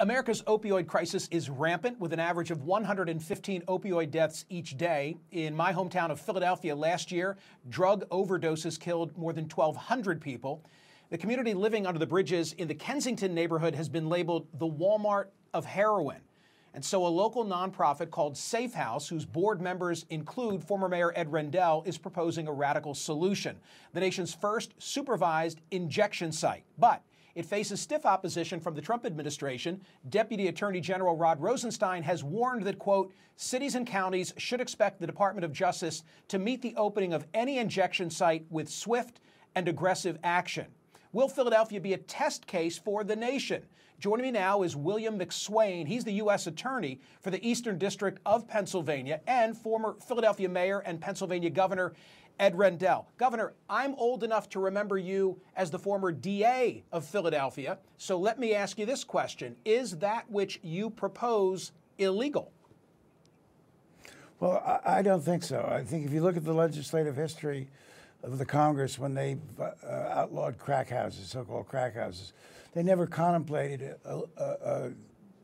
America's opioid crisis is rampant, with an average of 115 opioid deaths each day. In my hometown of Philadelphia last year, drug overdoses killed more than 1,200 people. The community living under the bridges in the Kensington neighborhood has been labeled the Walmart of heroin. And so a local nonprofit called Safe House, whose board members include former Mayor Ed Rendell, is proposing a radical solution: the nation's first supervised injection site. But it faces stiff opposition from the Trump administration. Deputy Attorney General Rod Rosenstein has warned that, quote, cities and counties should expect the Department of Justice to meet the opening of any injection site with swift and aggressive action. Will Philadelphia be a test case for the nation? Joining me now is William McSwain. He's the U.S. Attorney for the Eastern District of Pennsylvania and former Philadelphia Mayor and Pennsylvania Governor Ed Rendell. Governor, I'm old enough to remember you as the former DA of Philadelphia, so let me ask you this question. Is that which you propose illegal? Well, I don't think so. I think if you look at the legislative history of the Congress when they outlawed crack houses, so-called crack houses, they never contemplated a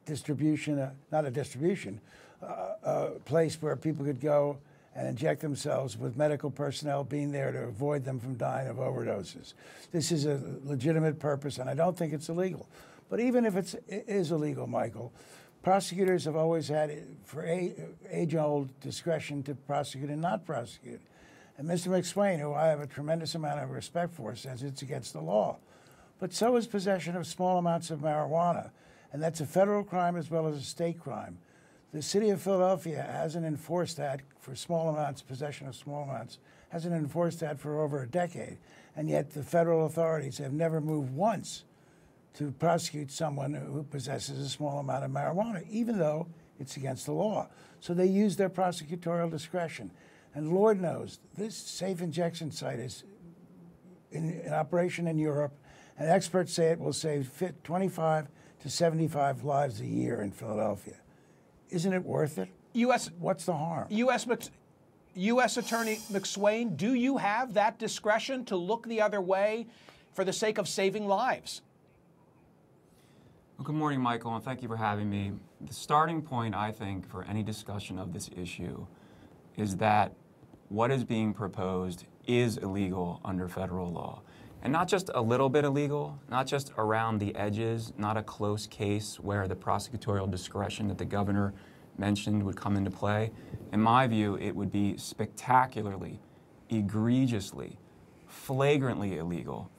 distribution, not a distribution, a place where people could go and inject themselves, with medical personnel being there to avoid them from dying of overdoses. This is a legitimate purpose, and I don't think it's illegal. But even if it is illegal, Michael, prosecutors have always had, for age-old discretion to prosecute and not prosecute. And Mr. McSwain, who I have a tremendous amount of respect for, says it's against the law. But so is possession of small amounts of marijuana, and that's a federal crime as well as a state crime. The city of Philadelphia hasn't enforced that for small amounts, possession of small amounts, hasn't enforced that for over a decade. And yet the federal authorities have never moved once to prosecute someone who possesses a small amount of marijuana, even though it's against the law. So they use their prosecutorial discretion. And Lord knows, this safe injection site is in operation in Europe, and experts say it will save 25 to 75 lives a year in Philadelphia. Isn't it worth it? What's the harm? U.S. Attorney McSwain, do you have that discretion to look the other way for the sake of saving lives? Well, good morning, Michael, and thank you for having me. The starting point, I think, for any discussion of this issue is that what is being proposed is illegal under federal law. And not just a little bit illegal, not just around the edges, not a close case where the prosecutorial discretion that the governor mentioned would come into play. In my view, it would be spectacularly, egregiously, flagrantly illegal,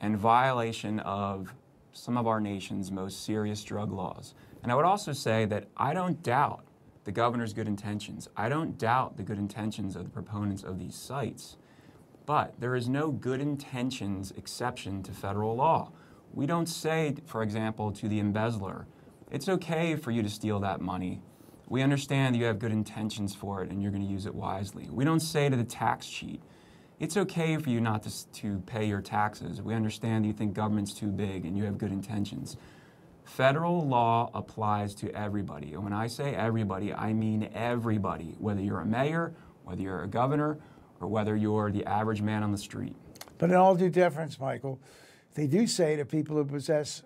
and violation of some of our nation's most serious drug laws. And I would also say that I don't doubt the governor's good intentions. I don't doubt the good intentions of the proponents of these sites. But there is no good intentions exception to federal law. We don't say, for example, to the embezzler, it's okay for you to steal that money. We understand you have good intentions for it and you're going to use it wisely. We don't say to the tax cheat, it's okay for you not to pay your taxes. We understand you think government's too big and you have good intentions. Federal law applies to everybody. And when I say everybody, I mean everybody, whether you're a mayor, whether you're a governor, or whether you're the average man on the street. But in all due deference, Michael, they do say to people who possess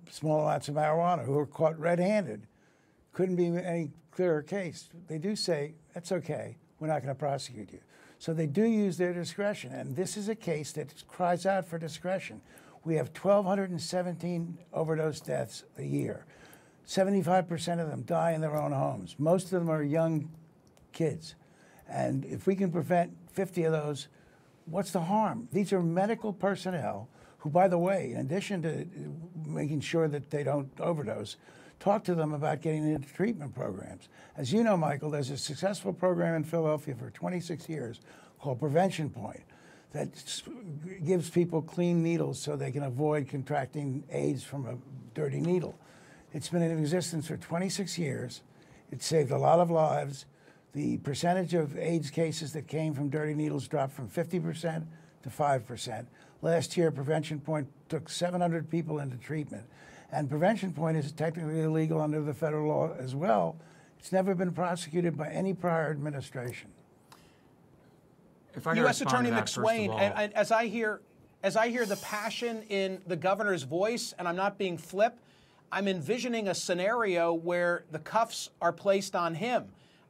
small amounts of marijuana, who are caught red-handed, couldn't be any clearer case. They do say, that's okay, we're not going to prosecute you. So they do use their discretion, and this is a case that cries out for discretion. We have 1,217 overdose deaths a year. 75% of them die in their own homes. Most of them are young kids. And if we can prevent 50 of those, what's the harm? These are medical personnel who, by the way, in addition to making sure that they don't overdose, talk to them about getting into treatment programs. As you know, Michael, there's a successful program in Philadelphia for 26 years called Prevention Point that gives people clean needles so they can avoid contracting AIDS from a dirty needle. It's been in existence for 26 years. It saved a lot of lives. The percentage of AIDS cases that came from dirty needles dropped from 50% to 5%. Last year, Prevention Point took 700 people into treatment. And Prevention Point is technically illegal under the federal law as well. It's never been prosecuted by any prior administration. U.S. Attorney McSwain, and as I hear the passion in the governor's voice, and I'm not being flip, I'm envisioning a scenario where the cuffs are placed on him.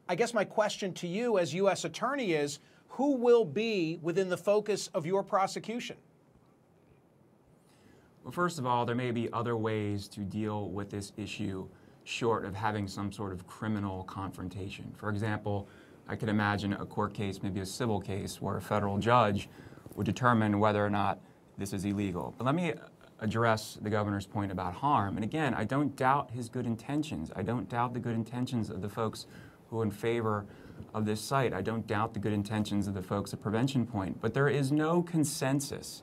I guess my question to you as U.S. Attorney is, who will be within the focus of your prosecution? Well, first of all, there may be other ways to deal with this issue short of having some sort of criminal confrontation. For example, I could imagine a court case, maybe a civil case, where a federal judge would determine whether or not this is illegal. But let me address the governor's point about harm. And again, I don't doubt his good intentions. I don't doubt the good intentions of the folks who are in favor of this site. I don't doubt the good intentions of the folks at Prevention Point. But there is no consensus.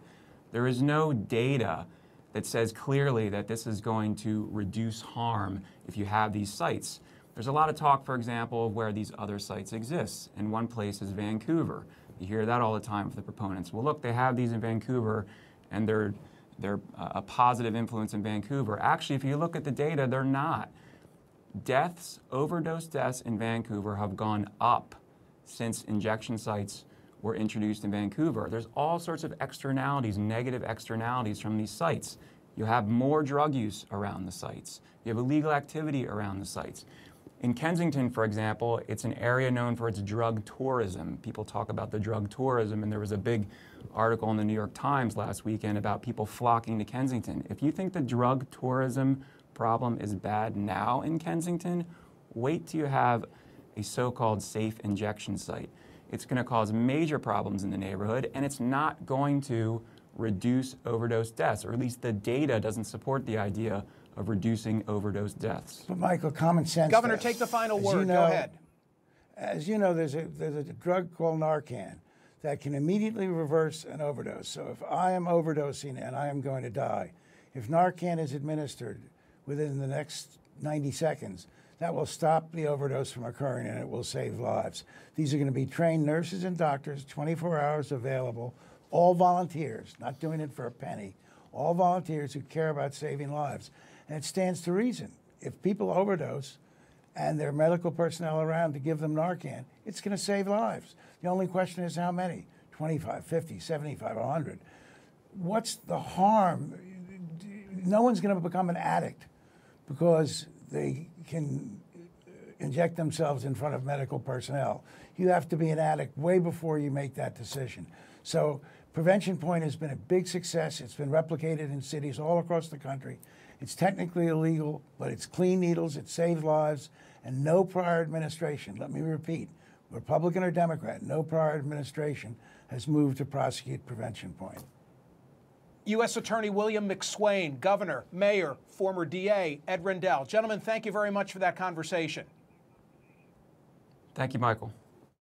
There is no data that says clearly that this is going to reduce harm if you have these sites. There's a lot of talk, for example, of where these other sites exist. And one place is Vancouver. You hear that all the time for the proponents. Well, look, they have these in Vancouver, and they're a positive influence in Vancouver. Actually, if you look at the data, they're not. Deaths, overdose deaths in Vancouver have gone up since injection sites were introduced in Vancouver. There's all sorts of externalities, negative externalities from these sites. You have more drug use around the sites. You have illegal activity around the sites. In Kensington, for example, it's an area known for its drug tourism. People talk about the drug tourism, and there was a big article in the New York Times last weekend about people flocking to Kensington. If you think the drug tourism problem is bad now in Kensington, wait till you have a so-called safe injection site. It's going to cause major problems in the neighborhood, and it's not going to reduce overdose deaths, or at least the data doesn't support the idea of reducing overdose deaths. But Michael, common sense. Governor, take the final word. Go ahead. As you know, there's a drug called Narcan that can immediately reverse an overdose. So if I am overdosing and I am going to die, if Narcan is administered within the next 90 seconds, that will stop the overdose from occurring, and it will save lives. These are going to be trained nurses and doctors, 24 hours available, all volunteers, not doing it for a penny, all volunteers who care about saving lives. And it stands to reason. If people overdose and there are medical personnel around to give them Narcan, it's going to save lives. The only question is how many? 25, 50, 75, 100. What's the harm? No one's going to become an addict because they can inject themselves in front of medical personnel. You have to be an addict way before you make that decision. So Prevention Point has been a big success. It's been replicated in cities all across the country. It's technically illegal, but it's clean needles, it saves lives, and no prior administration, let me repeat, Republican or Democrat, no prior administration has moved to prosecute Prevention Point. U.S. Attorney William McSwain, Governor, Mayor, former DA Ed Rendell. Gentlemen, thank you very much for that conversation. Thank you, Michael.